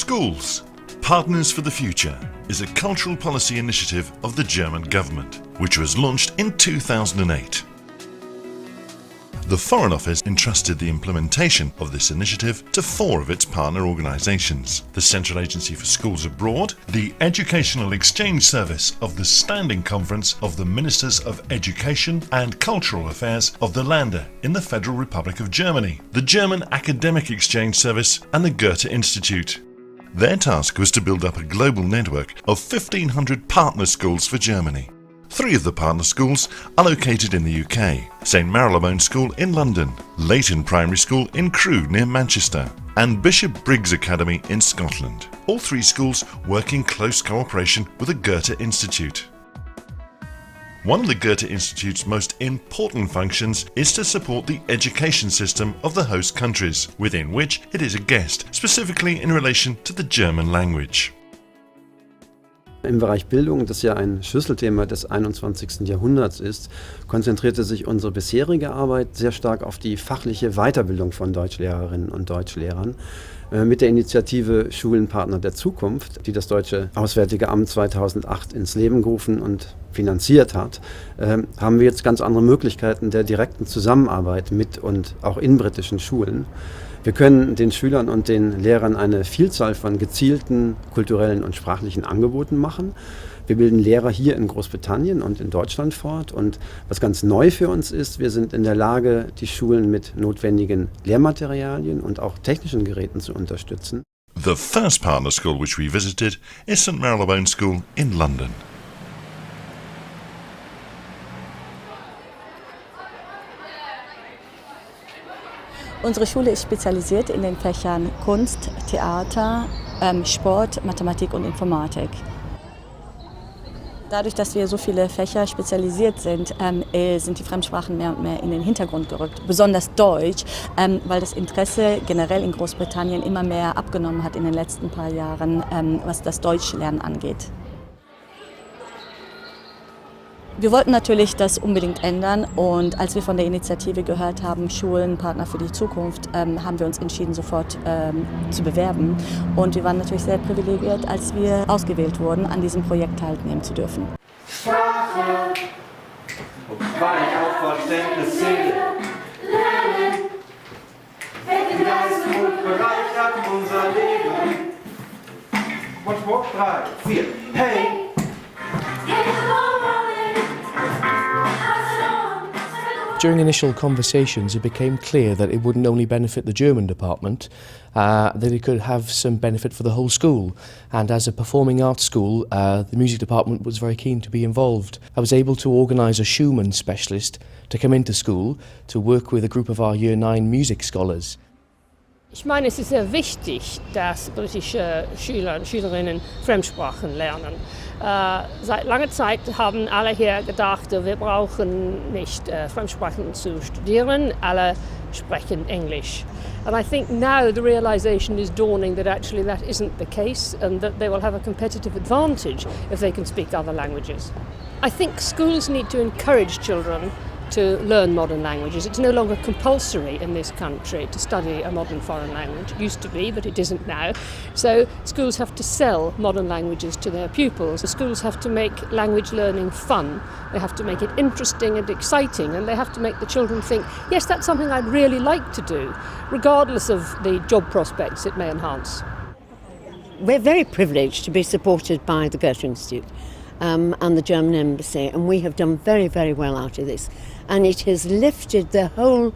Schools, Partners for the Future is a cultural policy initiative of the German government, which was launched in 2008. The Foreign Office entrusted the implementation of this initiative to 4 of its partner organisations: the Central Agency for Schools Abroad, the Educational Exchange Service of the Standing Conference of the Ministers of Education and Cultural Affairs of the Länder in the Federal Republic of Germany, the German Academic Exchange Service and the Goethe Institute. Their task was to build up a global network of 1,500 partner schools for Germany. 3 of the partner schools are located in the UK: St Marylebone School in London, Leighton Primary School in Crewe near Manchester, and Bishop Briggs Academy in Scotland. All 3 schools work in close cooperation with the Goethe Institute. One of the Goethe Institute's most important functions is to support the education system of the host countries, within which it is a guest, specifically in relation to the German language. Im Bereich Bildung, das ja ein Schlüsselthema des 21. Jahrhunderts ist, konzentrierte sich unsere bisherige Arbeit sehr stark auf die fachliche Weiterbildung von Deutschlehrerinnen und Deutschlehrern. Mit der Initiative Schulenpartner der Zukunft, die das Deutsche Auswärtige Amt 2008 ins Leben gerufen und finanziert hat, haben wir jetzt ganz andere Möglichkeiten der direkten Zusammenarbeit mit und auch in britischen Schulen. Wir können den Schülern und den Lehrern eine Vielzahl von gezielten kulturellen und sprachlichen Angeboten machen. Wir bilden Lehrer hier in Großbritannien und in Deutschland fort, und was ganz neu für uns ist, wir sind in der Lage, die Schulen mit notwendigen Lehrmaterialien und auch technischen Geräten zu unterstützen. The first partner school which we visited is St Marylebone School in London. Unsere Schule ist spezialisiert in den Fächern Kunst, Theater, Sport, Mathematik und Informatik. Dadurch, dass wir so viele Fächer spezialisiert sind, sind die Fremdsprachen mehr und mehr in den Hintergrund gerückt. Besonders Deutsch, weil das Interesse generell in Großbritannien immer mehr abgenommen hat in den letzten paar Jahren, was das Deutschlernen angeht. Wir wollten natürlich das unbedingt ändern, und als wir von der Initiative gehört haben, Schulen, Partner für die Zukunft, haben wir uns entschieden, sofort zu bewerben. Und wir waren natürlich sehr privilegiert, als wir ausgewählt wurden, an diesem Projekt teilnehmen zu dürfen. Sprache und Weich auf Verständnis Seele lernen, wecken Geist und bereichert unser Leben. Once more, 3, 4, hey! During initial conversations, it became clear that it wouldn't only benefit the German department, that it could have some benefit for the whole school. And as a performing arts school, the music department was very keen to be involved. I was able to organise a Schumann specialist to come into school to work with a group of our Year 9 music scholars. Ich meine, es ist sehr wichtig, dass britische Schüler und Schülerinnen Fremdsprachen lernen. Seit langer Zeit haben alle hier gedacht, wir brauchen nicht Fremdsprachen zu studieren, alle sprechen English. And I think now the realization is dawning that actually that isn't the case, and that they will have a competitive advantage if they can speak other languages. I think schools need to encourage children to learn modern languages. It's no longer compulsory in this country to study a modern foreign language. It used to be, but it isn't now. So schools have to sell modern languages to their pupils. The schools have to make language learning fun. They have to make it interesting and exciting, and they have to make the children think, yes, that's something I'd really like to do, regardless of the job prospects it may enhance. We're very privileged to be supported by the Goethe Institute and the German Embassy, and we have done very, very well out of this. And it has lifted the whole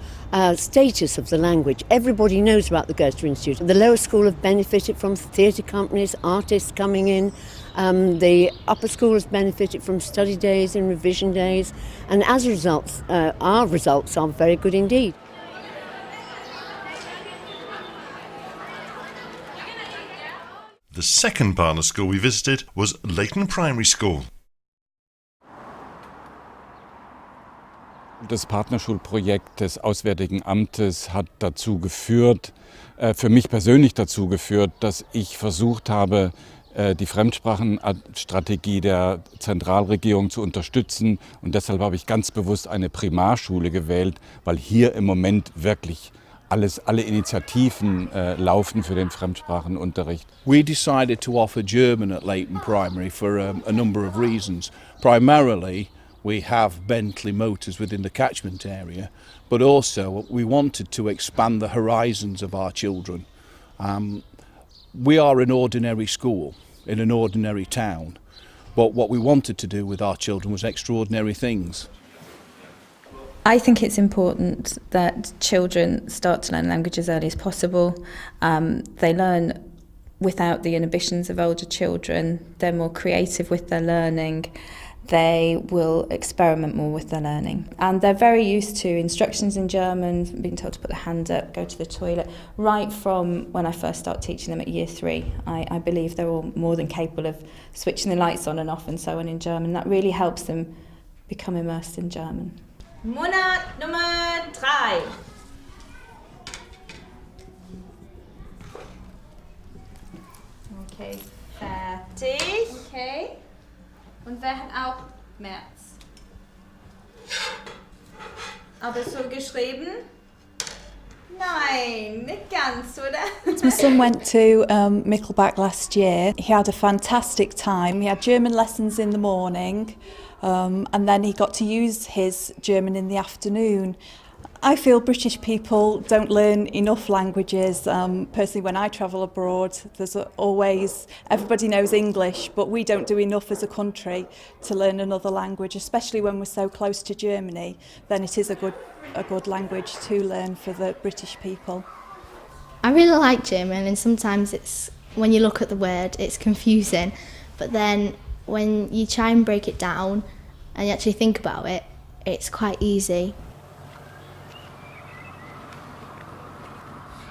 status of the language. Everybody knows about the Goethe Institute. The lower school have benefited from theatre companies, artists coming in. The upper school has benefited from study days and revision days. And as a result, our results are very good indeed. The second partner school we visited was Leighton Primary School. Das Partnerschulprojekt des Auswärtigen Amtes hat dazu geführt, für mich persönlich dazu geführt, dass ich versucht habe, die Fremdsprachenstrategie der Zentralregierung zu unterstützen. Und deshalb habe ich ganz bewusst eine Primarschule gewählt, weil hier im Moment wirklich alle Initiativen laufen für den Fremdsprachenunterricht. We decided to offer German at Leighton Primary for a number of reasons. Primarily, we have Bentley Motors within the catchment area, but also we wanted to expand the horizons of our children. We are an ordinary school in an ordinary town, but what we wanted to do with our children was extraordinary things. I think it's important that children start to learn language as early as possible. They learn without the inhibitions of older children. They're more creative with their learning. They will experiment more with their learning. And they're very used to instructions in German, being told to put their hand up, go to the toilet, right from when I first start teaching them at year 3. I believe they're all more than capable of switching the lights on and off and so on in German. That really helps them become immersed in German. Monat Nummer 3. Okay, fertig. Okay. Und wer hat auch März? Aber so geschrieben? Nein, nicht ganz, oder? My son went to Michelbach last year. He had a fantastic time. He had German lessons in the morning, and then he got to use his German in the afternoon. I feel British people don't learn enough languages. Personally, when I travel abroad, there's always, everybody knows English, but we don't do enough as a country to learn another language, especially when we're so close to Germany. Then it is a good language to learn for the British people. I really like German, and sometimes it's, when you look at the word, it's confusing, but then when you try and break it down and you actually think about it, it's quite easy.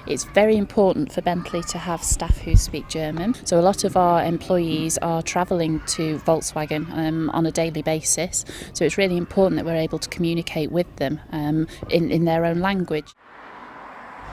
It's very important for Bentley to have staff who speak German. So a lot of our employees are travelling to Volkswagen on a daily basis. So it's really important that we're able to communicate with them in their own language.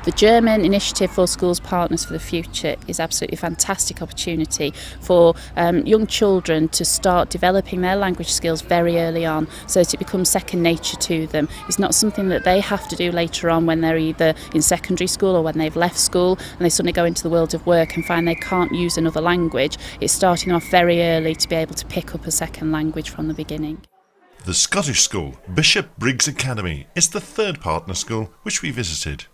The German Initiative for Schools Partners for the Future is absolutely a fantastic opportunity for young children to start developing their language skills very early on so that it becomes second nature to them. It's not something that they have to do later on when they're either in secondary school or when they've left school and they suddenly go into the world of work and find they can't use another language. It's starting off very early to be able to pick up a second language from the beginning. The Scottish school, Bishop Briggs Academy, is the third partner school which we visited.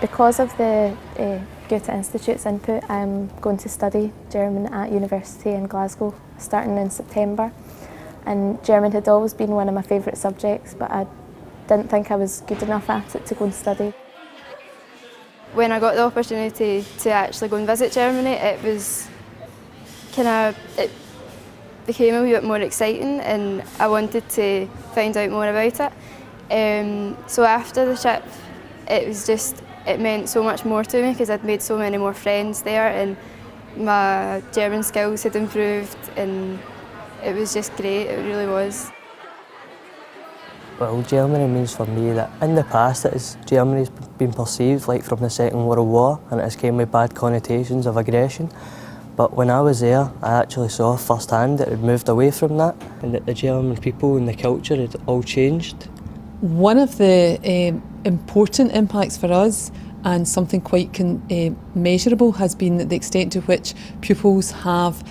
Because of the Goethe Institute's input, I'm going to study German at university in Glasgow, starting in September. And German had always been one of my favourite subjects, but I didn't think I was good enough at it to go and study. When I got the opportunity to actually go and visit Germany, it became a wee bit more exciting, and I wanted to find out more about it. So after the trip, it meant so much more to me because I'd made so many more friends there and my German skills had improved, and it was just great, it really was. Well, Germany means for me that in the past Germany's been perceived like from the Second World War, and it has came with bad connotations of aggression. But when I was there, I actually saw firsthand that it had moved away from that, and that the German people and the culture had all changed. One of the important impacts for us, and something quite measurable, has been the extent to which pupils have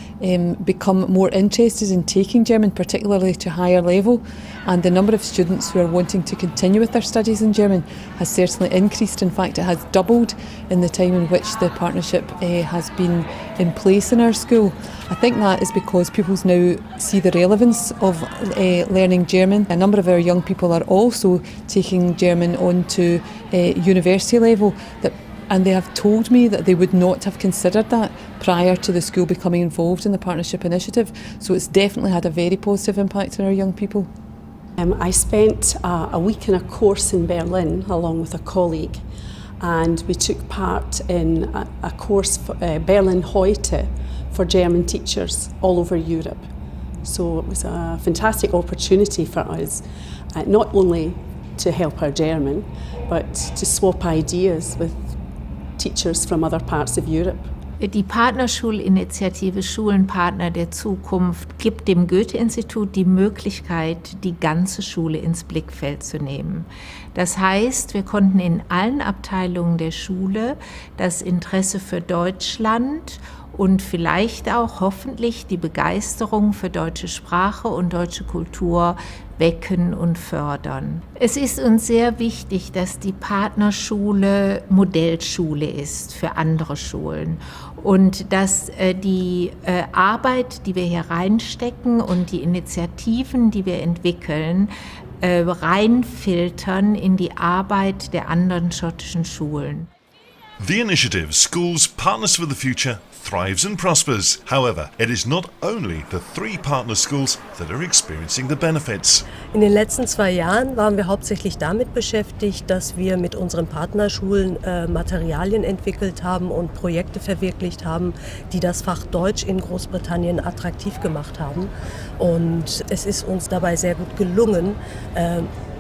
become more interested in taking German, particularly to higher level, and the number of students who are wanting to continue with their studies in German has certainly increased. In fact, it has doubled in the time in which the partnership has been in place in our school. I think that is because pupils now see the relevance of learning German. A number of our young people are also taking German on to university level, and they have told me that they would not have considered that prior to the school becoming involved in the partnership initiative. So it's definitely had a very positive impact on our young people. I spent a week in a course in Berlin along with a colleague, and we took part in a course for Berlin Heute for German teachers all over Europe. So it was a fantastic opportunity for us, not only to help our German, but to swap ideas with teachers from other parts of Europe Die Partnerschulinitiative Schulenpartner der Zukunft gibt dem Goethe-Institut die Möglichkeit, die ganze Schule ins Blickfeld zu nehmen. Das heißt, wir konnten in allen Abteilungen der Schule das Interesse für Deutschland und vielleicht auch hoffentlich die Begeisterung für deutsche Sprache und deutsche Kultur wecken und fördern. Es ist uns sehr wichtig, dass die Partnerschule Modellschule ist für andere Schulen und dass die Arbeit, die wir hier reinstecken und die Initiativen, die wir entwickeln, reinfiltern in die Arbeit der anderen schottischen Schulen. The initiative Schools Partners for the Future thrives and prospers. However, it is not only the 3 partner schools that are experiencing the benefits. In den letzten 2 Jahren waren wir hauptsächlich damit beschäftigt, dass wir mit unseren Partnerschulen Materialien entwickelt haben und Projekte verwirklicht haben, die das Fach Deutsch in Großbritannien attraktiv gemacht haben. Und es ist uns dabei sehr gut gelungen,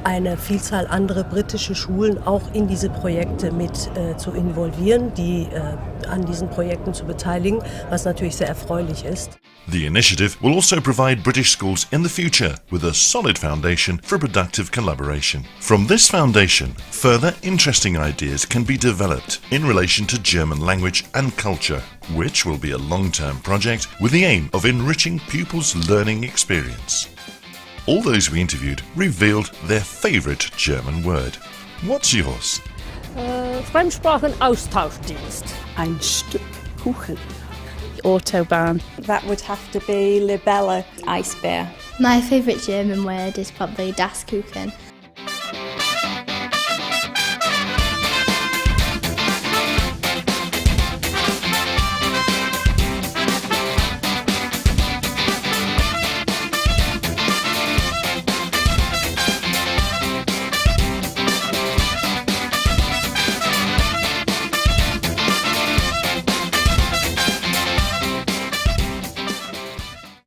eine Vielzahl andere britische Schulen auch in diese Projekte mit zu involvieren, die an diesen Projekten zu beteiligen, was natürlich sehr erfreulich ist. The initiative will also provide British schools in the future with a solid foundation for productive collaboration. From this foundation, further interesting ideas can be developed in relation to German language and culture, which will be a long-term project with the aim of enriching pupils' learning experience. All those we interviewed revealed their favourite German word. What's yours? Fremdsprachenaustauschdienst. Ein Stück Kuchen. Autobahn. That would have to be Libella. Ice bear. My favourite German word is probably Das Kuchen.